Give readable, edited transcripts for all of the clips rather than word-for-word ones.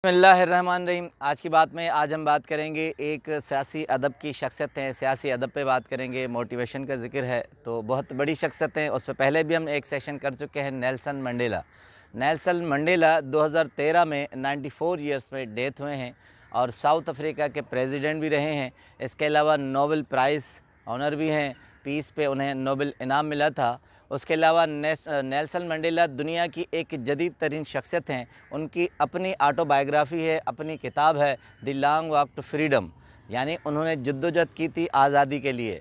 बिस्मिल्लाहिर्रहमानिर्रहीम। आज की बात में हम बात करेंगे एक सियासी अदब की शख्सियत है, सियासी अदब पे बात करेंगे, मोटिवेशन का ज़िक्र है तो बहुत बड़ी शख्सियत है। उस पे पहले भी हम एक सेशन कर चुके हैं। Nelson Mandela. नेल्सन मंडेला 2013 में 94 ईयर्स में डेथ हुए हैं और साउथ अफ्रीका के प्रेसिडेंट भी रहे हैं। इसके अलावा नोबेल प्राइज़ ऑनर भी हैं, पीस पे उन्हें नोबेल इनाम मिला था। उसके अलावा नेल्सन मंडेला दुनिया की एक जदीद तरीन शख्सियत हैं। उनकी अपनी ऑटोबायोग्राफ़ी है, अपनी किताब है the long walk to freedom, यानी उन्होंने जद्दोजहद की थी आज़ादी के लिए।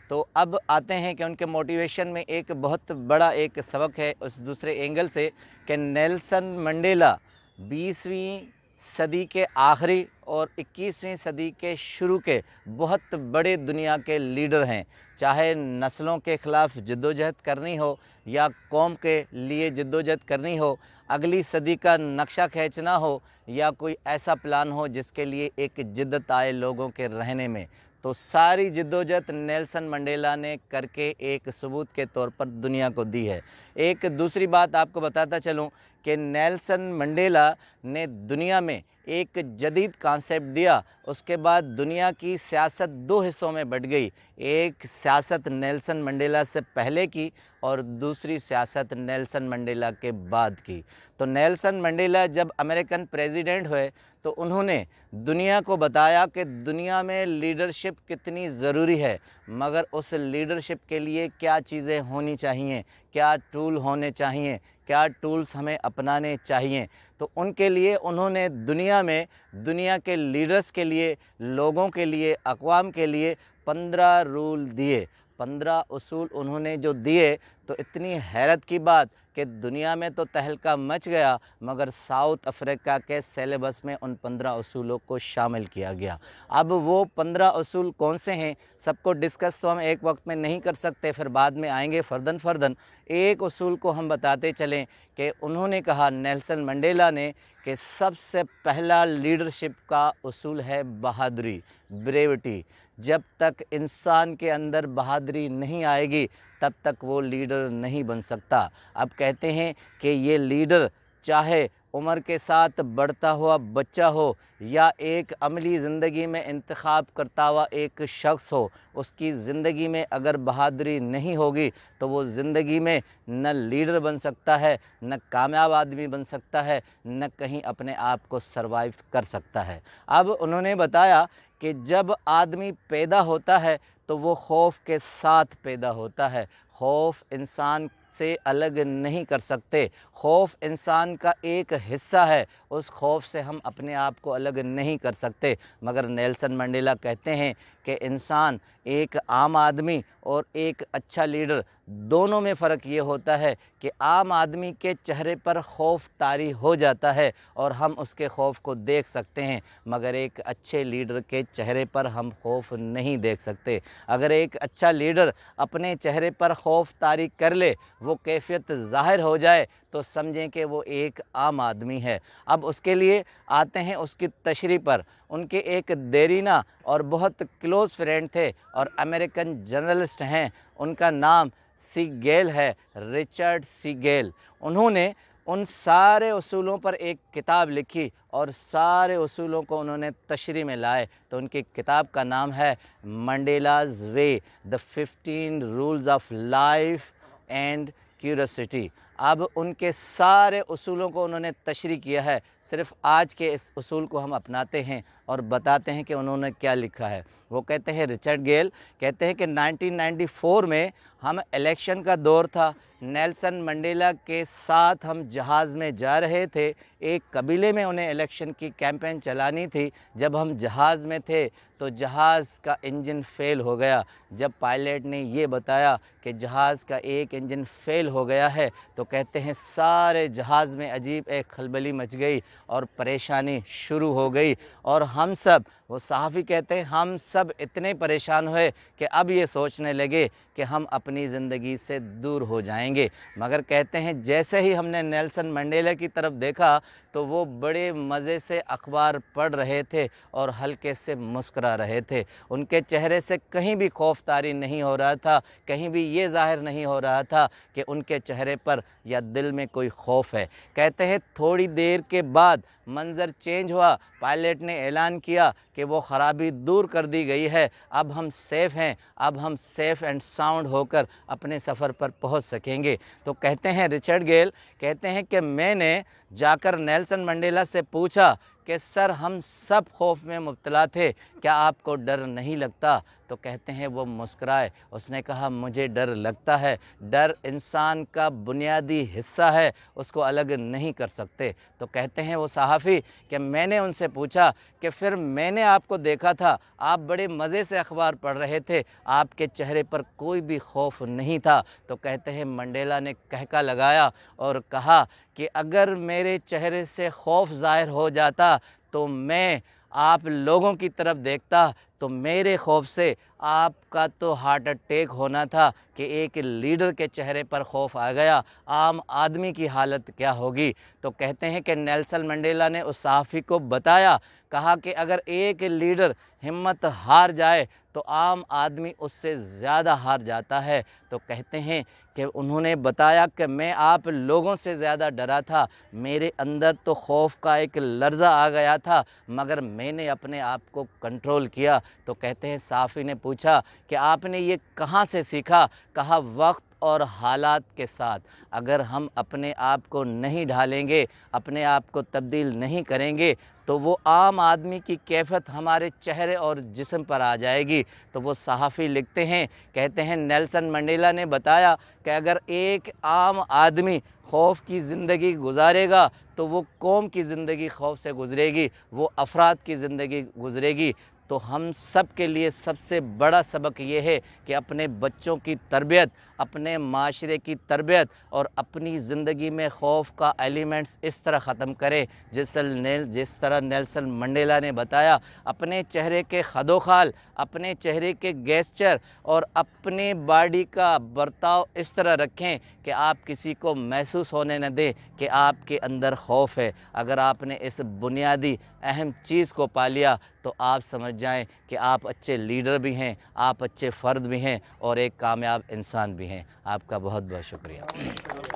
तो अब आते हैं कि उनके मोटिवेशन में एक बहुत बड़ा एक सबक है उस दूसरे एंगल से कि नेल्सन मंडेला 20वीं सदी के आखिरी और 21वीं सदी के शुरू के बहुत बड़े दुनिया के लीडर हैं। चाहे नस्लों के ख़िलाफ़ जद्दोजहद करनी हो या कौम के लिए जद्दोजहद करनी हो, अगली सदी का नक्शा खींचना हो या कोई ऐसा प्लान हो जिसके लिए एक जिद्दत आए लोगों के रहने में, तो सारी जद्दोजहद नेल्सन मंडेला ने करके एक सबूत के तौर पर दुनिया को दी है। एक दूसरी बात आपको बताता चलूँ कि नेल्सन मंडेला ने दुनिया में एक जदीद कॉन्सेप्ट दिया। उसके बाद दुनिया की सियासत दो हिस्सों में बट गई। एक सियासत नेल्सन मंडेला से पहले की और दूसरी सियासत नेल्सन मंडेला के बाद की। तो नेल्सन मंडेला जब अमेरिकन प्रेसिडेंट हुए तो उन्होंने दुनिया को बताया कि दुनिया में लीडरशिप कितनी ज़रूरी है, मगर उस लीडरशिप के लिए क्या चीज़ें होनी चाहिए, क्या टूल होने चाहिए, क्या टूल्स हमें अपनाने चाहिए। तो उनके लिए उन्होंने दुनिया के लीडर्स के लिए, लोगों के लिए, अक़वाम के लिए 15 रूल दिए, 15 उसूल उन्होंने जो दिए। तो इतनी हैरत की बात कि दुनिया में तो तहलका मच गया, मगर साउथ अफ्रीका के सिलेबस में उन 15 उसूलों को शामिल किया गया। अब वो 15 उसूल कौन से हैं, सबको डिस्कस तो हम एक वक्त में नहीं कर सकते, फिर बाद में आएंगे फ़र्दन। एक उसूल को हम बताते चलें कि उन्होंने कहा, नेल्सन मंडेला ने, कि सबसे पहला लीडरशिप का उसूल है बहादुरी, ब्रेविटी। जब तक इंसान के अंदर बहादुरी नहीं आएगी तब तक वो लीडर नहीं बन सकता। अब कहते हैं कि ये लीडर चाहे उम्र के साथ बढ़ता हुआ बच्चा हो या एक अमली ज़िंदगी में इंतखाब करता हुआ एक शख्स हो, उसकी ज़िंदगी में अगर बहादुरी नहीं होगी तो वो ज़िंदगी में न लीडर बन सकता है, न कामयाब आदमी बन सकता है, न कहीं अपने आप को सरवाइव कर सकता है। अब उन्होंने बताया कि जब आदमी पैदा होता है तो वो खौफ के साथ पैदा होता है। खौफ इंसान से अलग नहीं कर सकते, खौफ इंसान का एक हिस्सा है, उस खौफ से हम अपने आप को अलग नहीं कर सकते। मगर नेल्सन मंडेला कहते हैं कि इंसान, एक आम आदमी और एक अच्छा लीडर, दोनों में फ़र्क ये होता है कि आम आदमी के चेहरे पर खौफ तारी हो जाता है और हम उसके खौफ को देख सकते हैं, मगर एक अच्छे लीडर के चेहरे पर हम खौफ नहीं देख सकते। अगर एक अच्छा लीडर अपने चेहरे पर खौफ तारी कर ले, वो कैफियत ज़ाहिर हो जाए, तो समझें कि वो एक आम आदमी है। अब उसके लिए आते हैं उसकी तशरीह पर। उनके एक देरीना और बहुत क्लोज़ फ्रेंड थे और अमेरिकन जर्नलिस्ट हैं, उनका नाम सीगेल है, रिचर्ड सीगेल। उन्होंने उन सारे उसूलों पर एक किताब लिखी और सारे उसूलों को उन्होंने तशरीह में लाए। तो उनकी किताब का नाम है Mandela's way, the 15 rules of life and curiosity. अब उनके सारे उसूलों को उन्होंने तशरीह किया है। सिर्फ़ आज के इस उसूल को हम अपनाते हैं और बताते हैं कि उन्होंने क्या लिखा है। वो कहते हैं, रिचर्ड गेल कहते हैं कि 1994 में हम इलेक्शन का दौर था। नेल्सन मंडेला के साथ हम जहाज़ में जा रहे थे। एक कबीले में उन्हें इलेक्शन की कैंपेन चलानी थी। जब हम जहाज़ में थे तो जहाज़ का इंजन फ़ेल हो गया। जब पायलट ने ये बताया कि जहाज़ का एक इंजन फ़ेल हो गया है, तो कहते हैं सारे जहाज़ में अजीब एक खलबली मच गई और परेशानी शुरू हो गई और हम सब वो सहाफ़ी कहते हैं हम सब इतने परेशान हुए कि अब ये सोचने लगे कि हम अपनी ज़िंदगी से दूर हो जाएंगे। मगर कहते हैं जैसे ही हमने नेल्सन मंडेला की तरफ देखा तो वो बड़े मज़े से अखबार पढ़ रहे थे और हल्के से मुस्करा रहे थे। उनके चेहरे से कहीं भी खौफतारी नहीं हो रहा था, कहीं भी ये ज़ाहिर नहीं हो रहा था कि उनके चेहरे पर या दिल में कोई खौफ है। कहते हैं थोड़ी देर के बाद मंज़र चेंज हुआ, पायलट ने ऐलान किया कि वो ख़राबी दूर कर दी गई है, अब हम सेफ़ हैं, अब हम सेफ़ एंड साउंड होकर अपने सफ़र पर पहुंच सकेंगे। तो कहते हैं रिचर्ड गेल कहते हैं कि मैंने जाकर नेल्सन मंडेला से पूछा कि सर हम सब खौफ में मुब्तला थे, क्या आपको डर नहीं लगता? तो कहते हैं वो मुस्कराए, उसने कहा मुझे डर लगता है, डर इंसान का बुनियादी हिस्सा है, उसको अलग नहीं कर सकते। तो कहते हैं वो सहाफ़ी कि मैंने उनसे पूछा कि फिर मैंने आपको देखा था, आप बड़े मज़े से अखबार पढ़ रहे थे, आपके चेहरे पर कोई भी खौफ नहीं था। तो कहते हैं मंडेला ने कहका लगाया और कहा कि अगर मेरे चेहरे से खौफ ज़ाहिर हो जाता तो मैं आप लोगों की तरफ देखता तो मेरे खौफ से आपका तो हार्ट अटैक होना था कि एक लीडर के चेहरे पर खौफ आ गया, आम आदमी की हालत क्या होगी। तो कहते हैं कि नेल्सन मंडेला ने उस सहाफ़ी को बताया, कहा कि अगर एक लीडर हिम्मत हार जाए तो आम आदमी उससे ज़्यादा हार जाता है। तो कहते हैं कि उन्होंने बताया कि मैं आप लोगों से ज़्यादा डरा था, मेरे अंदर तो खौफ का एक लर्ज़ा आ गया था, मगर मैंने अपने आप को कंट्रोल किया। तो कहते हैं सहाफ़ी ने पूछा कि आपने ये कहाँ से सीखा? कहा वक्त और हालात के साथ। अगर हम अपने आप को नहीं ढालेंगे, अपने आप को तब्दील नहीं करेंगे तो वो आम आदमी की कैफियत हमारे चेहरे और जिस्म पर आ जाएगी। तो वो सहाफ़ी लिखते हैं, कहते हैं नेल्सन मंडेला ने बताया कि अगर एक आम आदमी खौफ की ज़िंदगी गुजारेगा तो वो कौम की ज़िंदगी खौफ से गुज़रेगी, वो अफराद की ज़िंदगी गुज़रेगी। तो हम सब के लिए सबसे बड़ा सबक ये है कि अपने बच्चों की तरबियत, अपने माशरे की तरबियत और अपनी ज़िंदगी में खौफ का एलिमेंट्स इस तरह ख़त्म करें जिस तरह नेल्सन मंडेला ने बताया। अपने चेहरे के खदोखाल, अपने चेहरे के गेस्चर और अपने बॉडी का बर्ताव इस तरह रखें कि आप किसी को महसूस होने न दें कि आपके अंदर खौफ है। अगर आपने इस बुनियादी अहम चीज़ को पा लिया तो आप समझ जाएं कि आप अच्छे लीडर भी हैं, आप अच्छे फ़र्द भी हैं और एक कामयाब इंसान भी हैं। आपका बहुत बहुत शुक्रिया।